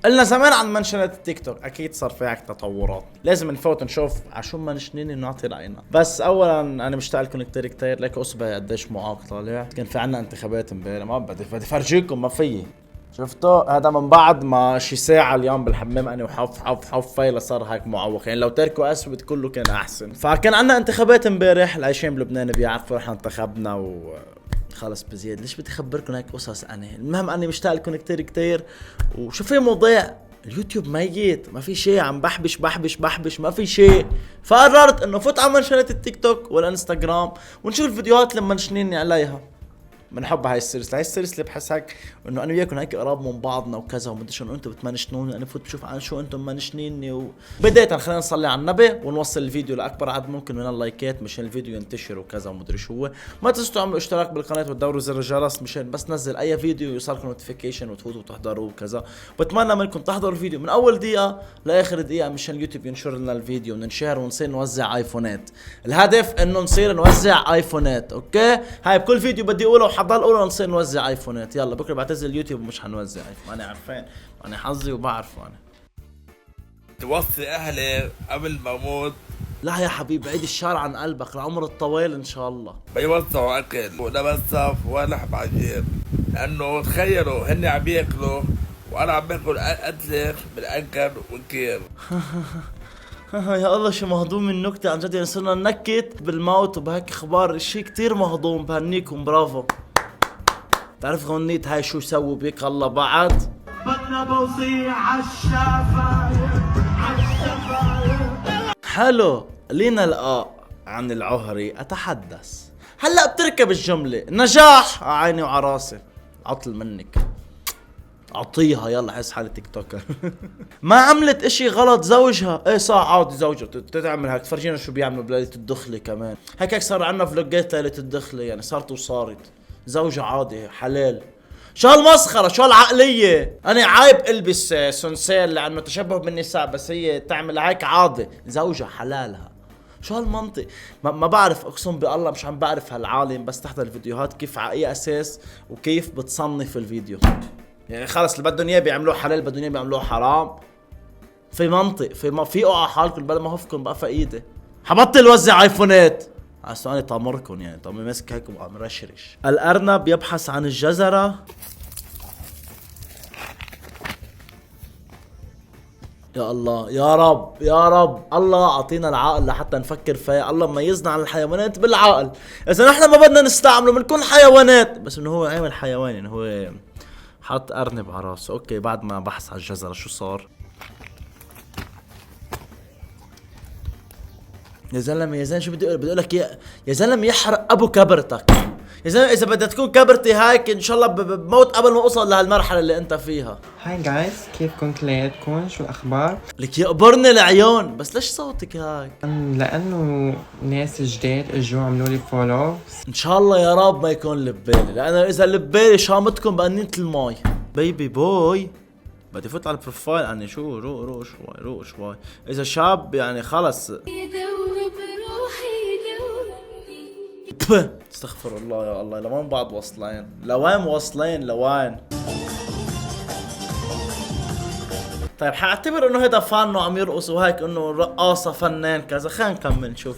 قلنا زمان عن منشنات التيك توك، اكيد صار في هيك تطورات، لازم نفوت نشوف عشو منشنين ونعطي راينا. بس اولا انا مشتاق لكم كثير لك اصبعي قديش معاق طالع. كان في عنا انتخابات امبارح، ما بدي فرجيكم، ما فيي. شفتوا هذا من بعد ما شي ساعة اليوم بالحمام انا وحف فايلة صار هيك معوق، يعني لو تركوا اسود كله كان احسن. فكان عنا انتخابات امبارح، العايشين بلبنان بيعرفوا احنا انتخبنا و خلص بزياد. ليش بدي اخبركم هيك قصص؟ المهم اني مشتاق لكم كثير. وشو في مواضيع اليوتيوب ميت، ما في شيء، عم بحبش ما في شيء. فقررت انه فوت على منشنات التيك توك والانستغرام ونشوف الفيديوهات اللي منشنيني عليها. بنحب هاي السلسله بحس هيك انه انا وياكم هيك قراب من بعضنا وكذا، ومدري شو انتم بتمنشنوني، انا فوت بشوف عن شو انتم منشنيني. بدايه خلينا نصلي على النبي ونوصل الفيديو لاكبر عدد ممكن من اللايكات مشان الفيديو ينتشر وكذا ومدري شو هو. ما تنسوا تعملوا اشتراك بالقناه وتدوروا زر الجرس مشان بس نزل اي فيديو يوصلكم نوتيفيكيشن وتفوتوا وتحضروا وكذا. بتمنى منكم تحضروا الفيديو من اول دقيقه لاخر دقيقه مشان اليوتيوب ينشر لنا الفيديو وننشهر ونصير نوزع ايفونات. الهدف انه نصير نوزع ايفونات، اوكي؟ هاي بكل فيديو بدي اقوله وحضل اقوله نصير نوزع ايفونات. يلا بكره بعتزل اليوتيوب ومش حنوزع ايفون، انا عارفين، انا حظي وبعرفه انا. توصي اهلي قبل ما اموت لا يا حبيبي، عيد الشر عن قلبك، العمر الطويل ان شاء الله. بيوزعوا اكل ولا بنسف ولا لحم عجين، لانه تخيلوا هن عم ياكلوا وانا عم باكل قتله بالانكر والكير. يا الله شو مهضوم النكتة عن جد، يعني صرنا ننكت بالموت وبهيك اخبار، شيء كتير مهضوم. بهنيكم، برافو. تعرف غنيت هاي شو سووا بيك الله بعد؟ بدنا بوصية عالشفايف. حلو. لينا لقاء عن العهري اتحدث. هلا بتركب الجملة نجاح عيني وعراسي. عطل منك، اعطيها يلا، حس حالي تيك توكر. ما عملت اشي غلط زوجها، ايه صح عادي زوجها تعمل هيك. تفرجينا شو بيعملوا بليلة الدخلة كمان، هيك صار عنا فلوجات ليلة الدخلة، يعني صارت زوجها عادي حلال. شو هالمسخرة، شو هالعقلية؟ انا عايب البس سونسيل لانه تشبه بالنساء، بس هي تعمل هيك عادي، زوجها حلالها. شو هالمنطق؟ ما بعرف، اقسم بالله مش عم بعرف هالعالم، بس تحضر الفيديوهات كيف على اي اساس وكيف بتصنف الفيديو. يعني خلص اللي بدهم اياه بيعملوه حلال، بدهم اياه بيعملوه حرام. في منطق، في اوعى حالكم بلا ما هفكم بقى فايده. حبطل وزع ايفونات. عشان انا طامركم، يعني طامر ماسك هيك وعم رشرش. الارنب يبحث عن الجزرة. يا الله يا رب يا رب، الله اعطينا العقل لحتى نفكر فيه. الله ميزنا عن الحيوانات بالعقل. اذا نحن ما بدنا نستعمله بنكون حيوانات، بس انه هو عامل حيوان، يعني هو حط ارنب على راسه. اوكي، بعد ما بحث على الجزرة شو صار؟ يا زلمه شو بدي اقول؟ بدي اقول لك يا زلمه يحرق ابو كبرتك. يا زلمه اذا بدها تكون كبرتي هيك ان شاء الله بموت قبل ما اوصل لهالمرحله اللي انت فيها. هاي جايز، كيفكم كلياتكم؟ شو الاخبار؟ لك يقبرني العيون، بس ليش صوتك هيك؟ لانه ناس جداد اجوا عملوا لي فولو. ان شاء الله يا رب ما يكون لبالي، لانه اذا لبالي شامتكم بقنينة الماي. بيبي بوي بدي فوت على البروفايل. اني شو روق شوي اذا شاب يعني خلص. استغفر الله يا الله، لوين بعد واصلين؟ لوين واصلين لوين؟ طيب حاعتبر انه هيدا فان وعم يرقص وهيك، انه رقاصة فنان كذا. خلينا نكمل نشوف.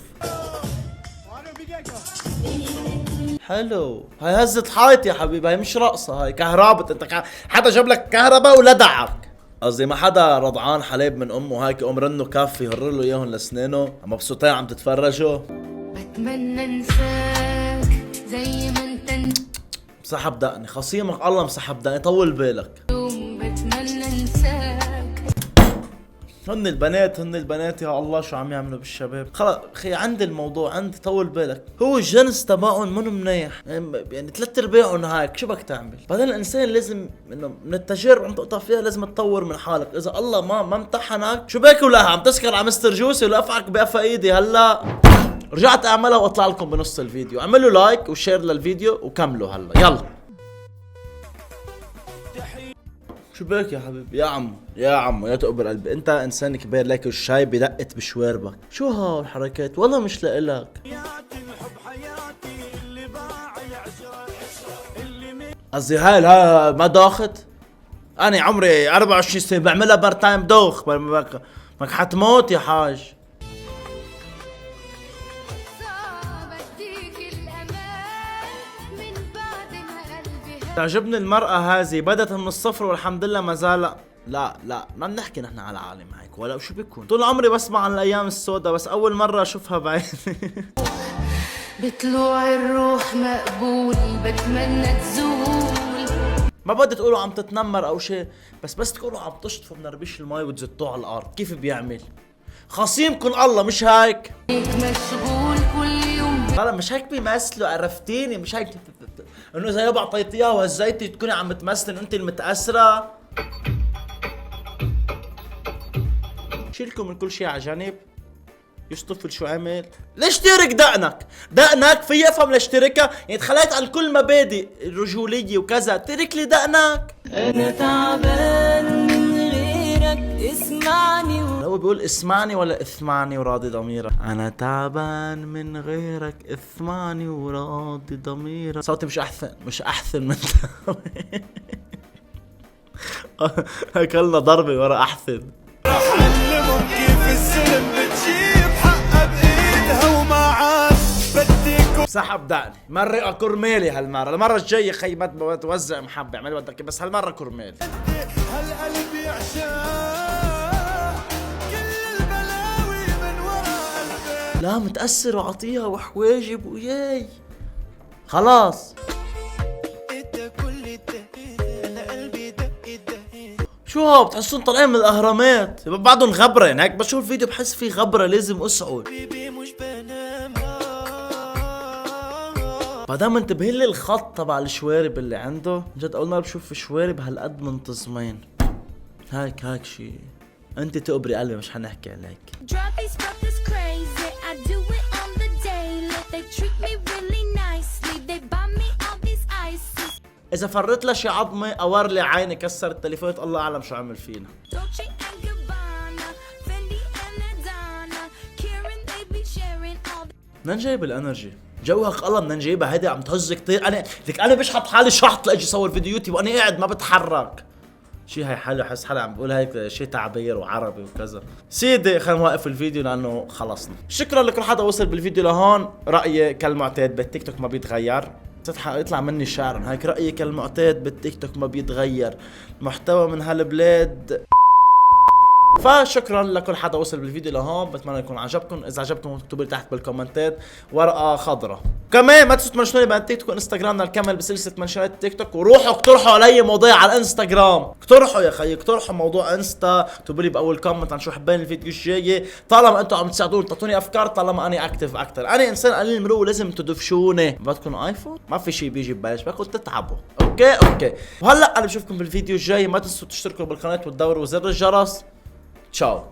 حلو، هاي هزت حيط يا حبيبي، هاي مش رقصة، هاي كهربت. انت حدا جاب لك كهرباء ولدعك. قصدي ما حدا رضعان حليب من امه هيك قوم رنه كف يهر له اياهم لسنانه، مبسوطين عم تتفرجوا. بتمنى انساك زي ما انت مسحب دقني خصيمك، الله مسحب دقني، طول بالك. بتمنى انساك. هن البنات يا الله شو عم يعملوا بالشباب. خلص اخي عندي الموضوع، عندي طول بالك. هو الجنس تبعهم منو منيح، يعني 3/4 هيك. شو بدك تعمل؟ بعدين الانسان لازم انه من التجارب عم تقطع فيها لازم تطور من حالك. اذا الله ما امتحنك شو باكل لها؟ عم تسكر على مستر جوسي ولا افعك بقفا ايدي هلا؟ رجعت اعملها واطلع لكم بنص الفيديو. اعملوا لايك وشير للفيديو وكملوا هلا يلا. شو بك يا حبيبي؟ يا عم يا تقبر قلبي، انت انسان كبير لك والشاي بدقت بشواربك. شو هالحركات؟ والله مش لإلك. قصدي هاي ما داخت انا عمري 24 سنه بعملها بارت تايم دوخ. ماك حتموت يا حاج. بديك الأمان من بعد ما قلبي تعجبني المرأة هذه بدت من الصفر والحمد لله ما زال. لا ما بنحكي نحن على عالم هيك ولا شو بيكون. طول عمري بسمع عن الايام السوداء بس اول مرة اشوفها بعيني. بطلوع الروح مقبول بتمنى تزول. ما بدي تقولوا عم تتنمر او شيء بس تقولوا عم تشطفوا من ربيش المي وتزتوه على الارض. كيف بيعمل؟ خصيمكم الله مش هيك؟ هيك مشغول كل يوم لا مش هيك بيمثلوا. عرفتيني مش هيك انه اذا يابا اعطيتيها وهزيتي تكوني عم تمثلي انت المتاثره. شيلكم من كل شيء على جنب. يشطف شو عمل؟ ليش ترك دقنك في افهم ليش تركها. يعني تخليت عن كل مبادئ الرجوليه وكذا ترك لي دقنك. انا تعبان من غيرك اسمعني هو بيقول اسمعني ولا اثمعني وراضي ضميرك. انا تعبان من غيرك اثمعني وراضي ضميرك. صوتي مش احسن من اكلنا ضربه ورا احسن. علمهم كيف السلم بتجيب حقها بايدها وما عاد بديكم. سحب دقني مرة كرمالي هالمرة. المرة الجاية خي ما توزع محبة اعمل بدك بس هالمرة كرمالي. هالقلب يعشق كل البلاوي من ورا قلبي. لا متأثر وعطيها وحواجب وياي خلاص. شو هو بتحسون طالعين من الاهرامات بعدهم غبرين هيك. بشوف الفيديو بحس فيه غبرة لازم اسعد. بعدين منتبهين لي الخط تبع الشوارب اللي عنده. جد اول مرة بشوف شوارب هالقد منتظمين. هيك شي. انت تقبري قلبي مش حنحكي عليك. Drive these brothers crazy. I do it on the daily. They treat me really nicely. They buy me all these ices. اذا فرت لها شي عظمه اور لي عيني كسر التليفون الله اعلم شو عمل فينا. Dolce and Gabbana, Fendi and Adana, Karen they be sharing all the منين جايب الانرجي؟ جوهك الله منين جايبها هيدي عم تهز كتير. انا بشحط حالي شحط لاجي صور فيديو يوتيوب وانا قاعد ما بتحرك. شي هاي حلو حس حالي عم بقول هيك شي تعبير وعربي وكذا. سيدي خلينا نوقف الفيديو لانه خلصنا. شكرا لكل حدا وصل بالفيديو لهون. رايي كالمعتاد بالتيك توك ما بيتغير. يطلع مني شعر هيك. رايي كالمعتاد بالتيك توك ما بيتغير. محتوى من هالبلاد. فشكرا لكل حدا وصل بالفيديو لهون. بتمنى يكون عجبكم. اذا عجبكم اكتبوا لي تحت بالكومنتات ورقه خضراء. كمان ما تنسوا تمنشنوا لي بالتيك توك وانستغرامنا الكامل بسلسله منشنات التيك توك. وروحوا اقترحوا علي مواضيع على الانستغرام. اقترحوا يا خيي اقترحوا موضوع انستا. اكتبوا لي باول كومنت عن شو حابين الفيديو الجاي. طالما انتم عم تساعدوني تعطوني افكار طالما اني اكتف اكثر. انا انسان قليل المرو لازم تدفشوني. بدكم ايفون ما في شيء بيجي ببلاش بدكم تتعبوا. اوكي وهلا انا بشوفكم بالفيديو الجاي. ما تنسوا تشتركوا بالقناه وتدوروا زر الجرس. تشاو.